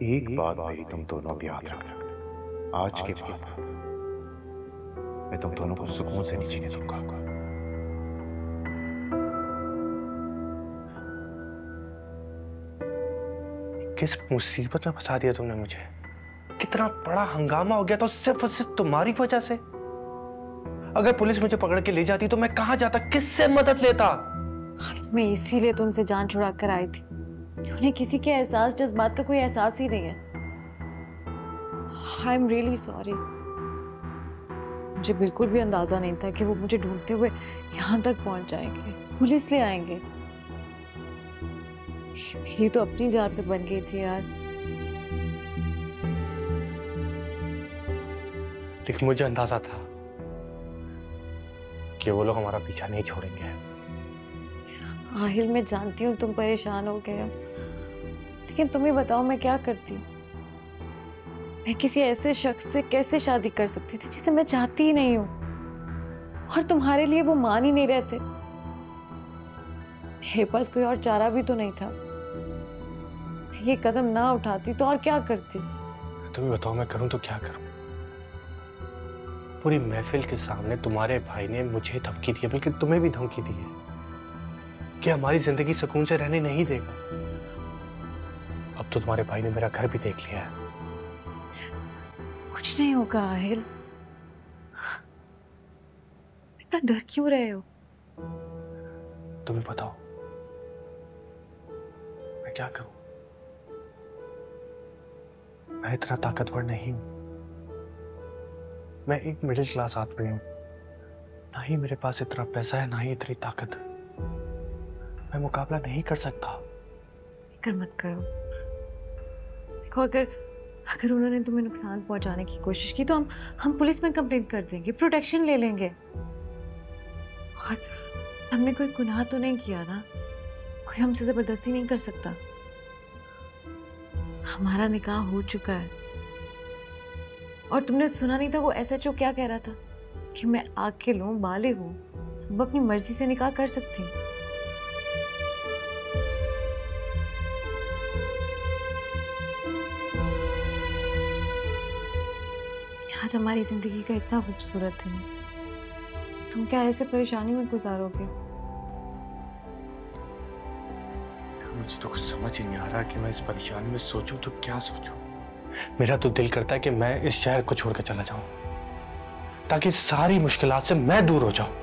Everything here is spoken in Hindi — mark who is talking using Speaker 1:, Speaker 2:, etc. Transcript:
Speaker 1: एक बात मेरी तुम दोनों भी याद रखना, आज के बाद मैं तुम दोनों को सुकून से नहीं जीने दूंगा।
Speaker 2: किस मुसीबत में फंसा दिया तुमने मुझे? कितना बड़ा हंगामा हो गया तो सिर्फ और सिर्फ तुम्हारी वजह से। अगर पुलिस मुझे पकड़ के ले जाती तो मैं कहां जाता, किससे मदद लेता?
Speaker 3: मैं इसीलिए तो उनसे जान छुड़ा कर आई थी। उन्हें किसी के एहसास जज्बात का कोई एहसास ही नहीं है। I am really sorry. मुझे बिल्कुल भी अंदाजा नहीं था कि वो मुझे ढूंढते हुए यहाँ तक पहुंच जाएंगे, पुलिस ले आएंगे। मेरी तो अपनी जान पे बन गई थी यार।
Speaker 2: लेकिन मुझे अंदाजा था कि वो लोग हमारा पीछा नहीं छोड़ेंगे।
Speaker 3: आहिल, मैं जानती हूँ तुम परेशान हो गए हो, लेकिन तुम ही बताओ मैं क्या करती। मैं किसी ऐसे शख्स से कैसे शादी कर सकती थी जिसे मैं चाहती ही नहीं हूँ, और तुम्हारे लिए वो मान ही नहीं रहते। मेरे पास कोई और चारा भी तो नहीं था। ये कदम ना उठाती तो और क्या करती।
Speaker 2: तुम ही बताओ मैं करूं तो क्या करूं? पूरी महफिल के सामने तुम्हारे भाई ने मुझे धमकी दी है, बल्कि तुम्हें भी धमकी दी है कि हमारी जिंदगी सुकून से रहने नहीं देगा। अब तो तुम्हारे भाई ने मेरा घर भी देख लिया है।
Speaker 3: कुछ नहीं होगा आहिल, इतना डर क्यों रहे हो?
Speaker 2: तुम्हें बताओ मैं क्या करूं? मैं इतना ताकतवर नहीं हूं। मैं एक मिडिल क्लास आदमी हूं। ना ही मेरे पास इतना पैसा है, ना ही इतनी ताकत। मैं मुकाबला नहीं कर सकता।
Speaker 3: फिक्र मत करो। देखो, अगर उन्होंने तुम्हें नुकसान पहुंचाने की कोशिश की तो हम पुलिस में कंप्लेंट कर देंगे, प्रोटेक्शन ले लेंगे। और हमने कोई गुनाह तो नहीं किया ना, कोई हमसे जबरदस्ती नहीं कर सकता। हमारा निकाह हो चुका है। और तुमने सुना नहीं था वो SHO क्या कह रहा था कि मैं आकिल हूं, बालिग हूं, वो अपनी मर्जी से निकाह कर सकती हूँ। आज हमारी जिंदगी का इतना खूबसूरत है, तुम क्या ऐसे परेशानी में गुजारोगे?
Speaker 2: मुझे तो कुछ समझ ही नहीं आ रहा कि मैं इस परेशानी में सोचूं तो क्या सोचूं। मेरा तो दिल करता है कि मैं इस शहर को छोड़कर चला जाऊं, ताकि सारी मुश्किलात से मैं दूर हो जाऊं।